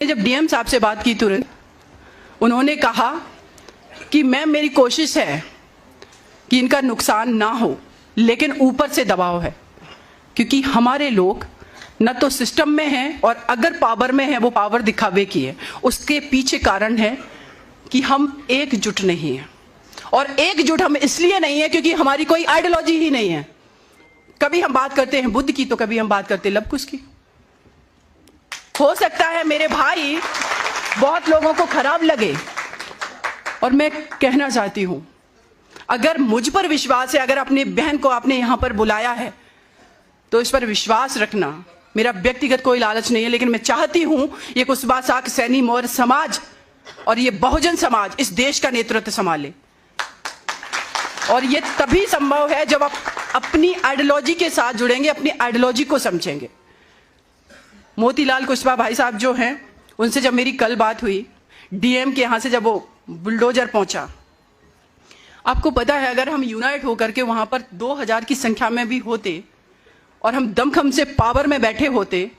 जब डीएम साहब से बात की तुरंत उन्होंने कहा कि मैम मेरी कोशिश है कि इनका नुकसान ना हो, लेकिन ऊपर से दबाव है क्योंकि हमारे लोग न तो सिस्टम में हैं और अगर पावर में है वो पावर दिखावे की है। उसके पीछे कारण है कि हम एकजुट नहीं हैं, और एकजुट हम इसलिए नहीं है क्योंकि हमारी कोई आइडियोलॉजी ही नहीं है। कभी हम बात करते हैं बुद्ध की तो कभी हम बात करते हैं लवकुश की। हो सकता है मेरे भाई बहुत लोगों को खराब लगे, और मैं कहना चाहती हूं अगर मुझ पर विश्वास है, अगर अपनी बहन को आपने यहां पर बुलाया है तो इस पर विश्वास रखना। मेरा व्यक्तिगत कोई लालच नहीं है, लेकिन मैं चाहती हूं ये कुशवाहा साक सैनी मौर्य समाज और ये बहुजन समाज इस देश का नेतृत्व संभाले, और ये तभी संभव है जब आप अपनी आइडियोलॉजी के साथ जुड़ेंगे, अपनी आइडियोलॉजी को समझेंगे। मोतीलाल कुशवाहा भाई साहब जो हैं, उनसे जब मेरी कल बात हुई डीएम के यहां से, जब वो बुलडोजर पहुंचा, आपको पता है अगर हम यूनाइट होकर के वहां पर 2000 की संख्या में भी होते और हम दमखम से पावर में बैठे होते,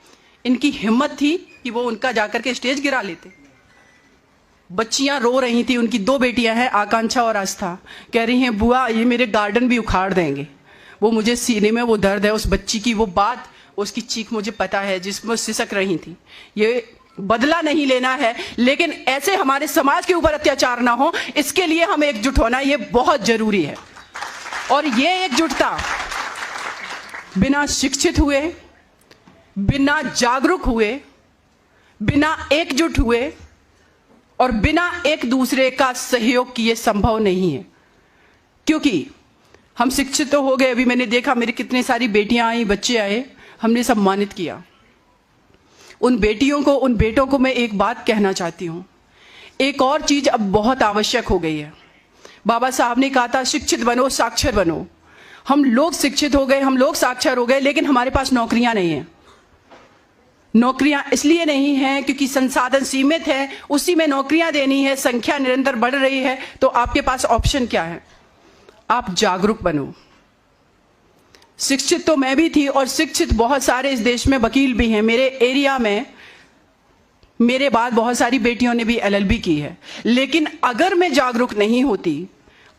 इनकी हिम्मत थी कि वो उनका जाकर के स्टेज गिरा लेते। बच्चियां रो रही थी, उनकी 2 बेटियां हैं, आकांक्षा और आस्था, कह रही हैं बुआ ये मेरे गार्डन भी उखाड़ देंगे। वो मुझे सीने में वो दर्द है उस बच्ची की, वो बात, उसकी चीख मुझे पता है जिसमें सिसक रही थी। ये बदला नहीं लेना है, लेकिन ऐसे हमारे समाज के ऊपर अत्याचार ना हो, इसके लिए हम एकजुट होना ये बहुत जरूरी है। और ये एकजुटता बिना शिक्षित हुए, बिना जागरूक हुए, बिना एकजुट हुए और बिना एक दूसरे का सहयोग किए संभव नहीं है। क्योंकि हम शिक्षित तो हो गए, अभी मैंने देखा मेरी कितनी सारी बेटियां आई, बच्चे आए, हमने सम्मानित किया उन बेटियों को, उन बेटों को। मैं एक बात कहना चाहती हूं, एक और चीज अब बहुत आवश्यक हो गई है। बाबा साहब ने कहा था शिक्षित बनो, साक्षर बनो। हम लोग शिक्षित हो गए, हम लोग साक्षर हो गए, लेकिन हमारे पास नौकरियां नहीं है। नौकरियां इसलिए नहीं है क्योंकि संसाधन सीमित है, उसी में नौकरियां देनी है, संख्या निरंतर बढ़ रही है। तो आपके पास ऑप्शन क्या है? आप जागरूक बनो। शिक्षित तो मैं भी थी, और शिक्षित बहुत सारे इस देश में वकील भी हैं। मेरे एरिया में मेरे बाद बहुत सारी बेटियों ने भी एलएलबी की है। लेकिन अगर मैं जागरूक नहीं होती,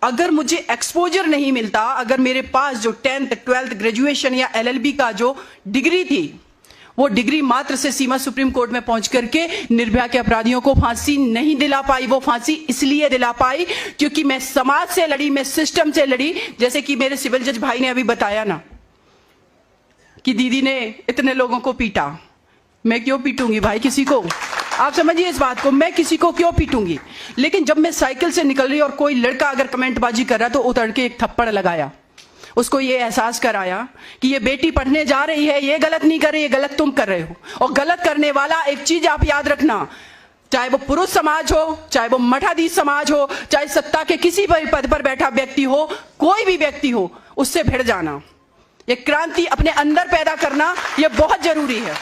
अगर मुझे एक्सपोजर नहीं मिलता, अगर मेरे पास जो 10th 12th ग्रेजुएशन या एलएलबी का जो डिग्री थी, वो डिग्री मात्र से सीमा सुप्रीम कोर्ट में पहुंच करके निर्भया के अपराधियों को फांसी नहीं दिला पाई। वो फांसी इसलिए दिला पाई क्योंकि मैं समाज से लड़ी, मैं सिस्टम से लड़ी। जैसे कि मेरे सिविल जज भाई ने अभी बताया ना कि दीदी ने इतने लोगों को पीटा। मैं क्यों पीटूंगी भाई किसी को? आप समझिए इस बात को, मैं किसी को क्यों पीटूंगी? लेकिन जब मैं साइकिल से निकल रही और कोई लड़का अगर कमेंटबाजी कर रहा तो उतर के एक थप्पड़ लगाया, उसको ये एहसास कराया कि ये बेटी पढ़ने जा रही है, ये गलत नहीं कर रही, ये गलत तुम कर रहे हो। और गलत करने वाला, एक चीज आप याद रखना, चाहे वो पुरुष समाज हो, चाहे वो मठाधीश समाज हो, चाहे सत्ता के किसी भी पद पर बैठा व्यक्ति हो, कोई भी व्यक्ति हो, उससे भिड़ जाना, ये क्रांति अपने अंदर पैदा करना, ये बहुत जरूरी है।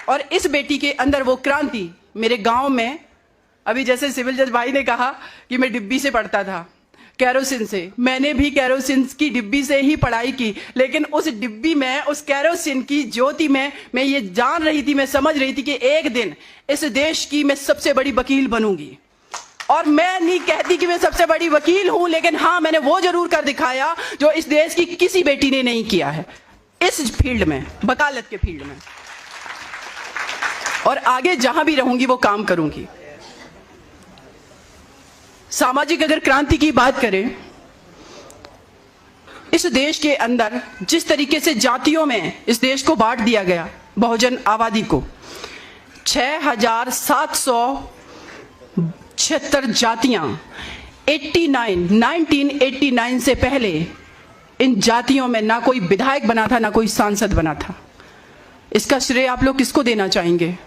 और इस बेटी के अंदर वो क्रांति मेरे गांव में, अभी जैसे सिविल जज भाई ने कहा कि मैं डिब्बी से पढ़ता था, कैरोसिन से, मैंने भी कैरोसिन की डिब्बी से ही पढ़ाई की। लेकिन उस डिब्बी में, उस कैरोसिन की ज्योति में मैं ये जान रही थी, मैं समझ रही थी कि एक दिन इस देश की मैं सबसे बड़ी वकील बनूंगी। और मैं नहीं कहती कि मैं सबसे बड़ी वकील हूं, लेकिन हाँ, मैंने वो जरूर कर दिखाया जो इस देश की किसी बेटी ने नहीं किया है इस फील्ड में, वकालत के फील्ड में। और आगे जहां भी रहूंगी वो काम करूंगी। सामाजिक अगर क्रांति की बात करें, इस देश के अंदर जिस तरीके से जातियों में इस देश को बांट दिया गया, बहुजन आबादी को 6776 जातियां, 1989 से पहले इन जातियों में ना कोई विधायक बना था, ना कोई सांसद बना था। इसका श्रेय आप लोग किसको देना चाहेंगे?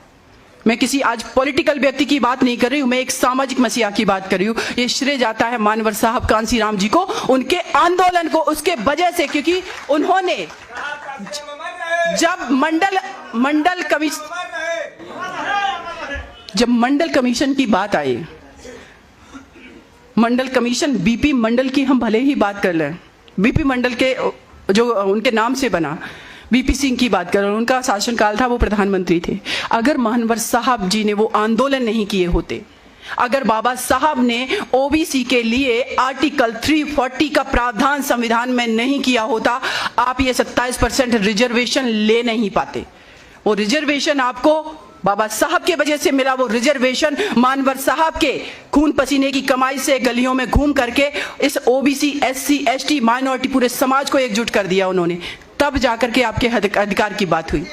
मैं किसी आज पॉलिटिकल व्यक्ति की बात नहीं कर रही हूं, मैं एक सामाजिक मसीहा की बात कर रही हूं। ये श्रेय जाता है मानवर साहब कांसीराम जी को, उनके आंदोलन को, उसके वजह से, क्योंकि उन्होंने जब मंडल कमीशन की बात आई, मंडल कमीशन, बीपी मंडल की हम भले ही बात कर लें, बीपी मंडल के जो उनके नाम से बना, वीपी सिंह की बात करें, उनका शासनकाल था, वो प्रधानमंत्री थे। अगर महानवर साहब जी ने वो आंदोलन नहीं किए होते, अगर बाबा साहब ने ओबीसी के लिए आर्टिकल 340 का प्रावधान संविधान में नहीं किया होता, आप ये 27% रिजर्वेशन ले नहीं पाते। वो रिजर्वेशन आपको बाबा साहब के वजह से मिला। वो रिजर्वेशन मानवर साहब के खून पसीने की कमाई से गलियों में घूम करके इस ओबीसी, एससी, एसटी, माइनॉरिटी पूरे समाज को एकजुट कर दिया उन्होंने, तब जाकर के आपके अधिकार की बात हुई।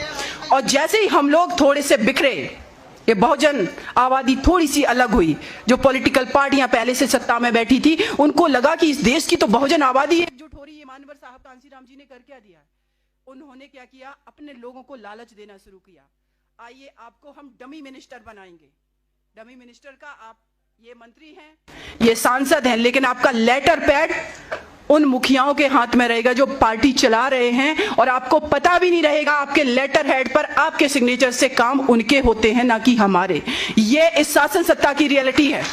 और जैसे ही हम लोग थोड़े से बिखरे, ये बहुजन आबादी थोड़ी सी अलग हुई, जो पॉलिटिकल पार्टियां पहले से सत्ता में बैठी थी, उनको लगा कि इस देश की तो बहुजन आबादी एकजुट हो रही है, मानवर साहब कांसीराम जी ने कर क्या दिया? उन्होंने क्या किया? अपने लोगों को लालच देना शुरू किया। आइए आपको हम डमी मिनिस्टर बनाएंगे। डमी मिनिस्टर का आप ये मंत्री हैं, ये सांसद हैं, लेकिन आपका लेटर पैड उन मुखियाओं के हाथ में रहेगा जो पार्टी चला रहे हैं, और आपको पता भी नहीं रहेगा आपके लेटर हेड पर आपके सिग्नेचर से काम उनके होते हैं, ना कि हमारे। ये इस शासन सत्ता की रियलिटी है।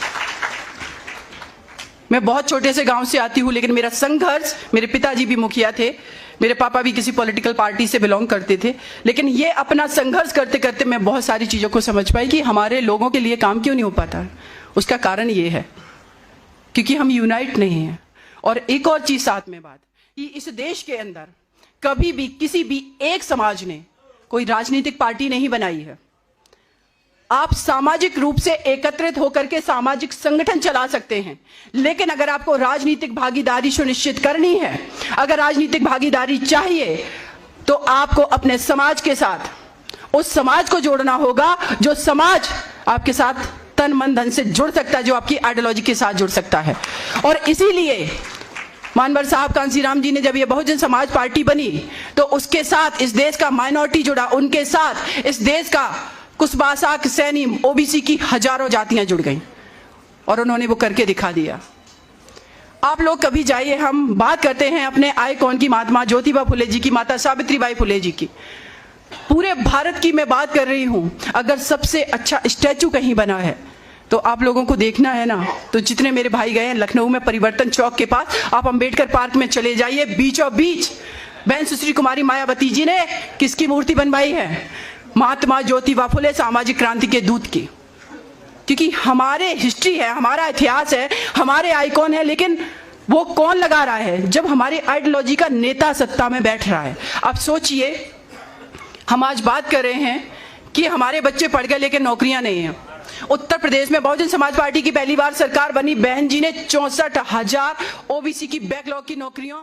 मैं बहुत छोटे से गांव से आती हूं, लेकिन मेरा संघर्ष, मेरे पिताजी भी मुखिया थे, मेरे पापा भी किसी पॉलिटिकल पार्टी से बिलोंग करते थे, लेकिन ये अपना संघर्ष करते करते मैं बहुत सारी चीजों को समझ पाई कि हमारे लोगों के लिए काम क्यों नहीं हो पाता। उसका कारण ये है क्योंकि हम यूनाइट नहीं हैं। और एक और चीज साथ में बात, कि इस देश के अंदर कभी भी किसी भी एक समाज ने कोई राजनीतिक पार्टी नहीं बनाई है। आप सामाजिक रूप से एकत्रित होकर के सामाजिक संगठन चला सकते हैं, लेकिन अगर आपको राजनीतिक भागीदारी सुनिश्चित करनी है, अगर राजनीतिक भागीदारी चाहिए, तो आपको अपने समाज के साथ उस समाज को जोड़ना होगा जो समाज आपके साथ तन मन धन से जुड़ सकता है, जो आपकी आइडियोलॉजी के साथ जुड़ सकता है। और इसीलिए मानवर साहब कांसीराम जी ने जब ये बहुजन समाज पार्टी बनी, तो उसके साथ इस देश का माइनॉरिटी जुड़ा, उनके साथ इस देश का कुशवाहा, सैनी, ओबीसी की हजारों जातियां जुड़ गईं, और उन्होंने वो करके दिखा दिया। आप लोग कभी जाइए, हम बात करते हैं अपने आइकॉन की, महात्मा ज्योतिबा फुले जी की, माता सावित्रीबाई फुले जी की। पूरे भारत की मैं बात कर रही हूं। अगर सबसे अच्छा स्टैचू कहीं बना है तो आप लोगों को देखना है ना, तो जितने मेरे भाई गए हैं लखनऊ में परिवर्तन चौक के पास, आप अंबेडकर पार्क में चले जाइए, बीचों बीच बहन सुश्री कुमारी मायावती जी ने किसकी मूर्ति बनवाई है? महात्मा ज्योतिबा फुले, सामाजिक क्रांति के दूत की। क्योंकि हमारे हिस्ट्री है, हमारा इतिहास है, हमारे आइकॉन है, लेकिन वो कौन लगा रहा है? जब हमारी आइडियोलॉजी का नेता सत्ता में बैठ रहा है। अब सोचिए, हम आज बात कर रहे हैं कि हमारे बच्चे पढ़ गए लेकिन नौकरियां नहीं हैं। उत्तर प्रदेश में बहुजन समाज पार्टी की पहली बार सरकार बनी, बहन जी ने 64,000 ओबीसी की बैकलॉग की नौकरियों